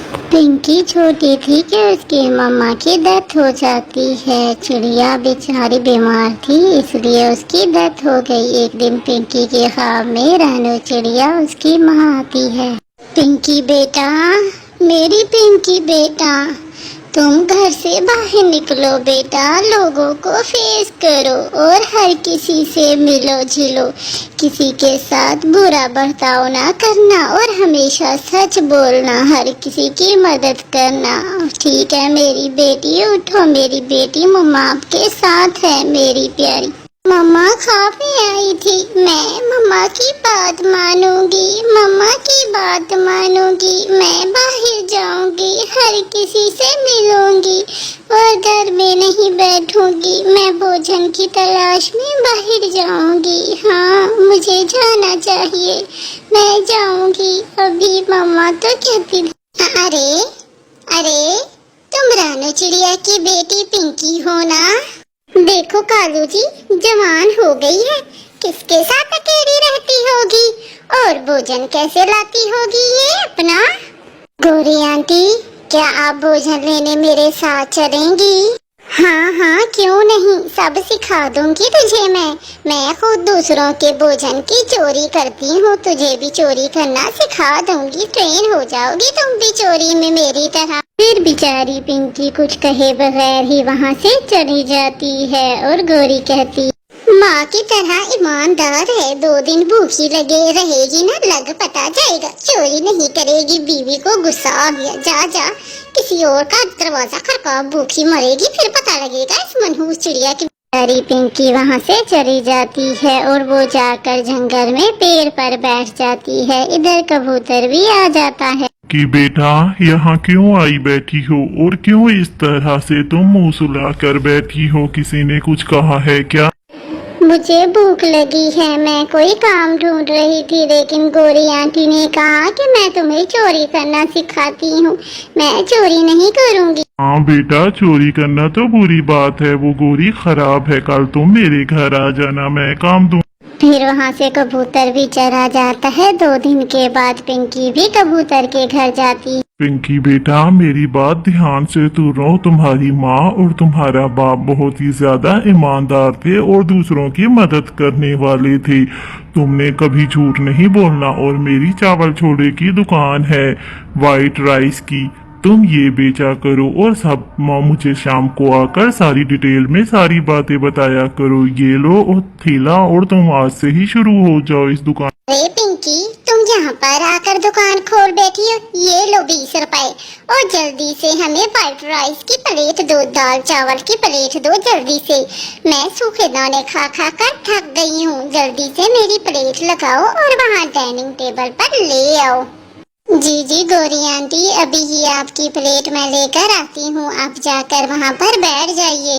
पिंकी छोटी थी कि उसकी मम्मा की डेथ हो जाती है। चिड़िया बेचारी बीमार थी, इसलिए उसकी डेथ हो गई। एक दिन पिंकी के ख्वाब में रानू चिड़िया उसकी माँ आती है। पिंकी बेटा, मेरी पिंकी बेटा, तुम घर से बाहर निकलो बेटा, लोगों को फेस करो और हर किसी से मिलो जुलो, किसी के साथ बुरा बर्ताव ना करना और हमेशा सच बोलना, हर किसी की मदद करना। ठीक है मेरी बेटी, उठो मेरी बेटी, मम्मा आपके साथ है मेरी प्यारी। मम्मा ख्वाब में आई थी, मैं मम्मा की बात मानूंगी, मम्मा की बात मानूंगी, मैं बाहर जाऊंगी, हर किसी से मिलूंगी और घर में नहीं बैठूंगी, मैं भोजन की तलाश में बाहर जाऊंगी। हाँ मुझे जाना चाहिए, मैं जाऊंगी अभी, मम्मा तो कहती थी। अरे अरे, तुम रानू चिड़िया की बेटी पिंकी हो ना? देखो कालू जी जवान हो गई है, किसके साथ अकेली रहती होगी और भोजन कैसे लाती होगी ये अपना? गौरी आंटी, क्या आप भोजन लेने मेरे साथ चलेंगी? हाँ हाँ क्यों नहीं, सब सिखा दूंगी तुझे मैं खुद दूसरों के भोजन की चोरी करती हूँ, तुझे भी चोरी करना सिखा दूंगी, ट्रेन हो जाओगी तुम भी चोरी में मेरी तरह। फिर बेचारी पिंकी कुछ कहे बगैर ही वहाँ से चली जाती है और गौरी कहती, माँ की तरह ईमानदार है, 2 दिन भूखी लगे रहेगी ना, लग पता जाएगा, चोरी नहीं करेगी, बीवी को गुस्सा आ गया, जा जा किसी और का दरवाजा खड़का, भूखी मरेगी, फिर पता लगेगा इस मनहूस चिड़िया की। बेचारी पिंकी वहाँ से चली जाती है और वो जाकर जंगल में पेड़ पर बैठ जाती है। इधर कबूतर भी आ जाता है कि बेटा यहाँ क्यों आई बैठी हो और क्यों इस तरह से तुम मुंह सुला कर बैठी हो, किसी ने कुछ कहा है क्या? मुझे भूख लगी है, मैं कोई काम ढूंढ रही थी, लेकिन गौरी आंटी ने कहा कि मैं तुम्हें चोरी करना सिखाती हूँ, मैं चोरी नहीं करूँगी। हाँ बेटा, चोरी करना तो बुरी बात है, वो गौरी खराब है, कल तुम मेरे घर आ जाना, मैं काम दूँ। फिर वहाँ से कबूतर भी चला जाता है। 2 दिन के बाद पिंकी भी कबूतर के घर जाती है। पिंकी बेटा मेरी बात ध्यान से सुनो, तुम्हारी माँ और तुम्हारा बाप बहुत ही ज्यादा ईमानदार थे और दूसरों की मदद करने वाले थे, तुमने कभी झूठ नहीं बोलना, और मेरी चावल छोले की दुकान है वाइट राइस की, तुम ये बेचा करो और सब मुझे शाम को आकर सारी डिटेल में सारी बातें बताया करो। ये लो और थैला, और तुम आज से ही शुरू हो जाओ इस दुकान। अरे पिंकी, तुम यहाँ पर आकर दुकान खोल बैठी हो, ये लो 20 रुपए और जल्दी से हमें व्हाइट राइस की प्लेट दो, दाल चावल की प्लेट दो जल्दी से, मैं सूखे दाने खा खा कर थक गई हूँ, जल्दी से मेरी प्लेट लगाओ और वहाँ डाइनिंग टेबल पर ले आओ। जी जी गौरी आंटी, अभी ही आपकी प्लेट मैं लेकर आती हूँ, आप जाकर वहाँ पर बैठ जाइए।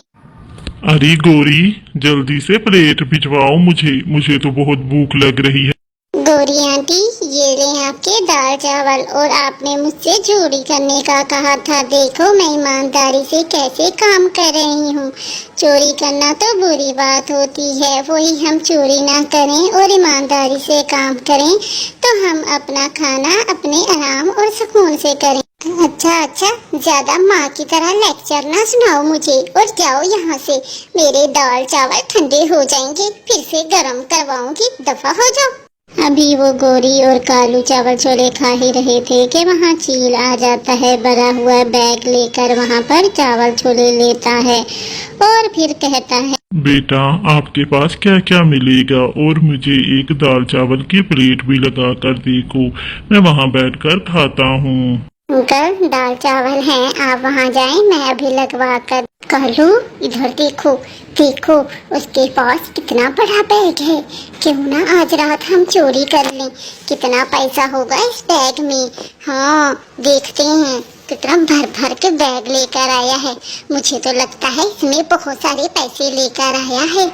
अरे गौरी जल्दी से प्लेट भिजवाओ मुझे तो बहुत भूख लग रही है। गौरी आंटी ये ले आपके दाल चावल, और आपने मुझसे चोरी करने का कहा था, देखो मैं ईमानदारी से कैसे काम कर रही हूँ। चोरी करना तो बुरी बात होती है, वही हम चोरी ना करें और ईमानदारी से काम करें तो हम अपना खाना अपने आराम और सुकून से करें। अच्छा, ज्यादा माँ की तरह लेक्चर ना सुनाओ मुझे, और जाओ यहाँ से, मेरे दाल चावल ठंडे हो जाएंगे, फिर से गर्म करवाऊंगी, दफा हो जाओ। अभी वो गौरी और कालू चावल छोले खा ही रहे थे कि वहाँ चील आ जाता है, भरा हुआ बैग लेकर वहाँ पर चावल छोले लेता है और फिर कहता है, बेटा आपके पास क्या क्या मिलेगा, और मुझे एक दाल चावल की प्लेट भी लगा कर देखो, मैं वहाँ बैठकर खाता हूँ। अंकल दाल चावल हैं, आप वहाँ जाएं, मैं अभी लगवा कर। कालू इधर देखो देखो, उसके पास कितना बड़ा बैग है, क्यों ना आज रात हम चोरी कर लें, कितना पैसा होगा इस बैग में। हाँ देखते हैं, कितना भर भर के बैग लेकर आया है, मुझे तो लगता है इसमें बहुत सारे पैसे लेकर आया है।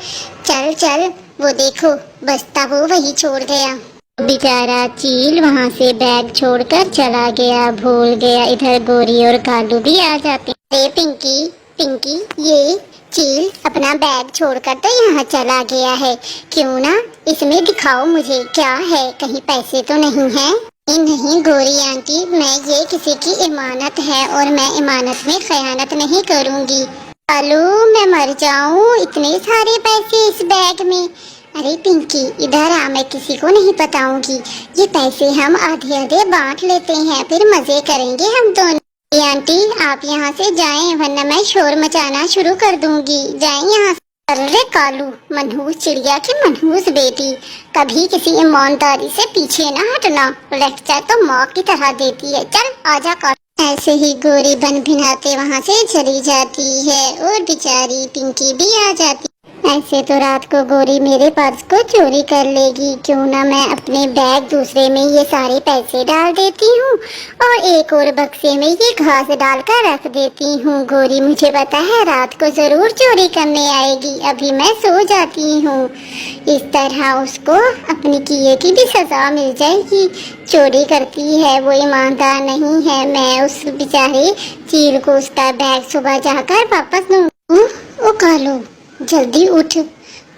चल चल, वो देखो बस्ता वो वही छोड़ गया। बेचारा चील वहाँ से बैग छोड़कर चला गया, भूल गया। इधर गौरी और कालू भी आ जाते हैं। अरे पिंकी पिंकी, ये चील अपना बैग छोड़कर तो यहाँ चला गया है, क्यों ना इसमें दिखाओ मुझे क्या है, कहीं पैसे तो नहीं है। नहीं गोरी आंटी, मैं ये किसी की इमानत है और मैं इमानत में खयानत नहीं करूंगी। कालू, मैं मर जाऊं, इतने सारे पैसे इस बैग में। अरे पिंकी इधर आ, मैं किसी को नहीं बताऊंगी। ये पैसे हम आधे आधे बांट लेते हैं, फिर मजे करेंगे हम दोनों। आंटी आप यहाँ से जाएं वरना मैं शोर मचाना शुरू कर दूंगी। जाएं यहाँ से। अरे कालू, मनहूस चिड़िया की मनहूस बेटी, कभी किसी ईमानदारी से पीछे ना हटना। लेक्चर तो माँ की तरह देती है। चल आजा कालू। ऐसे ही गोरी बन भिनाते वहाँ से चली जाती है और बेचारी पिंकी भी आ जाती। ऐसे तो रात को गोरी मेरे पर्स को चोरी कर लेगी। क्यों ना मैं अपने बैग दूसरे में ये सारे पैसे डाल देती हूँ और एक और बक्से में ये घास डालकर रख देती हूँ। गोरी मुझे पता है रात को जरूर चोरी करने आएगी, अभी मैं सो जाती हूँ। इस तरह उसको अपनी किए की भी सजा मिल जाएगी। चोरी करती है वो ईमानदार नहीं है। मैं उस बेचारे चील को उसका बैग सुबह जाकर वापस दूँ। ओ कालू, जल्दी उठ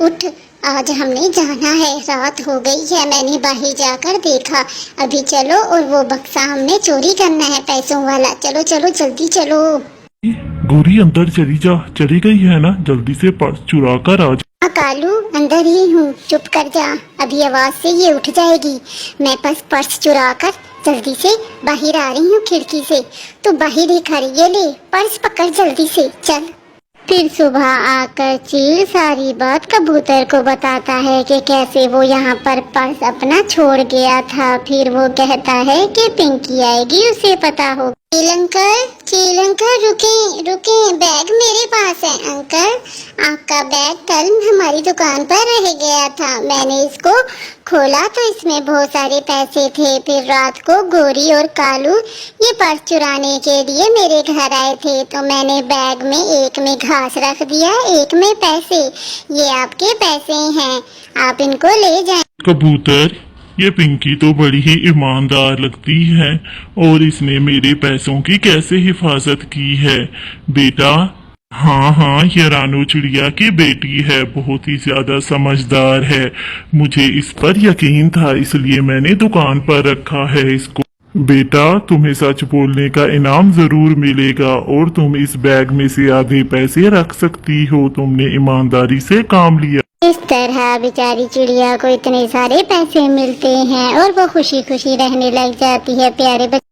उठ, आज हमने जाना है। रात हो गई है, मैंने बाहर जाकर देखा। अभी चलो और वो बक्सा हमने चोरी करना है पैसों वाला। चलो चलो जल्दी चलो। गोरी अंदर चली जा, चली गई है ना, जल्दी से पर्स चुरा कर आ जा। हाँ कालू, अंदर ही हूँ, चुप कर जा, अभी आवाज से ये उठ जाएगी। मैं बस पर्स चुरा कर जल्दी से बाहर आ रही हूँ खिड़की से। तो बाहर ही खड़ी, ये ले पर्स पकड़ जल्दी से, चल। फिर सुबह आकर चील सारी बात कबूतर को बताता है कि कैसे वो यहाँ पर पर्स अपना छोड़ गया था। फिर वो कहता है कि पिंकी आएगी, उसे पता हो। चील अंकल रुके रुके, बैग मेरे पास है। अंकल, आपका बैग कल हमारी दुकान पर रह गया था। मैंने इसको खोला तो इसमें बहुत सारे पैसे थे। फिर रात को गोरी और कालू ये पर्स चुराने के लिए मेरे घर आए थे, तो मैंने बैग में एक में घास रख दिया, एक में पैसे। ये आपके पैसे हैं, आप इनको ले जाएं। कबूतर, ये पिंकी तो बड़ी ही ईमानदार लगती है और इसने मेरे पैसों की कैसे हिफाजत की है। बेटा, हाँ हाँ, ये रानू चिड़िया की बेटी है, बहुत ही ज्यादा समझदार है। मुझे इस पर यकीन था, इसलिए मैंने दुकान पर रखा है इसको। बेटा, तुम्हें सच बोलने का इनाम जरूर मिलेगा और तुम इस बैग में से आधे पैसे रख सकती हो। तुमने ईमानदारी से काम लिया। इस तरह बेचारी चिड़िया को इतने सारे पैसे मिलते हैं और वो खुशी खुशी रहने लग जाती है। प्यारे बच्चे।